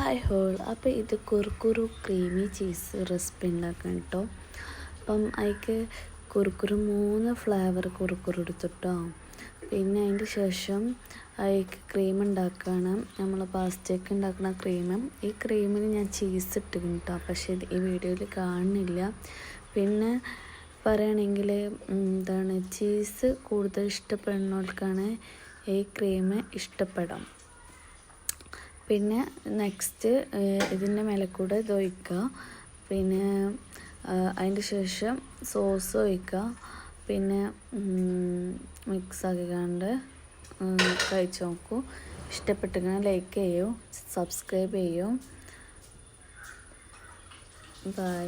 Hi whole. അപ്പോൾ ഇത് കുറുക്കുറു creamy cheese recipe ഉണ്ടാക്കാം കേട്ടോ. അപ്പം അതിക്ക് കുറുക്കുറു 3 ഫ്ലേവർ കുറുക്കുറു എടുത്തിട്ടോ. പിന്നെ അതിൻ്റെ ശേഷം അതിക്ക് ക്രീം ഉണ്ടാക്കുകയാണ്. നമ്മൾ പാസ്തയ്ക്ക് ഉണ്ടാക്കുന്ന ക്രീം. ഈ ക്രീമിൽ ഞാൻ ചീസ് ഇട്ടിരുന്നു കേട്ടോ, പക്ഷേ ഈ വീഡിയോയിൽ കാണുന്നില്ല. പിന്നെ പറയുകയാണെങ്കിൽ ചീസ് കൂടുതൽ ഇഷ്ടപ്പെടുന്നവർക്കാണ് ഈ ക്രീം ഇഷ്ടപ്പെടാം. പിന്നെ നെക്സ്റ്റ് ഇതിൻ്റെ മേലെ കൂടെ ഇത് ഒഴിക്കുക. പിന്നെ അതിൻ്റെ ശേഷം സോസ് ഒഴിക്കുക. പിന്നെ മിക്സ് ആക്കിക്കാണ്ട് കഴിച്ച് നോക്കൂ. ഇഷ്ടപ്പെട്ടെങ്കിൽ ലൈക്ക് ചെയ്യൂ, സബ്സ്ക്രൈബ് ചെയ്യൂ. ബൈ.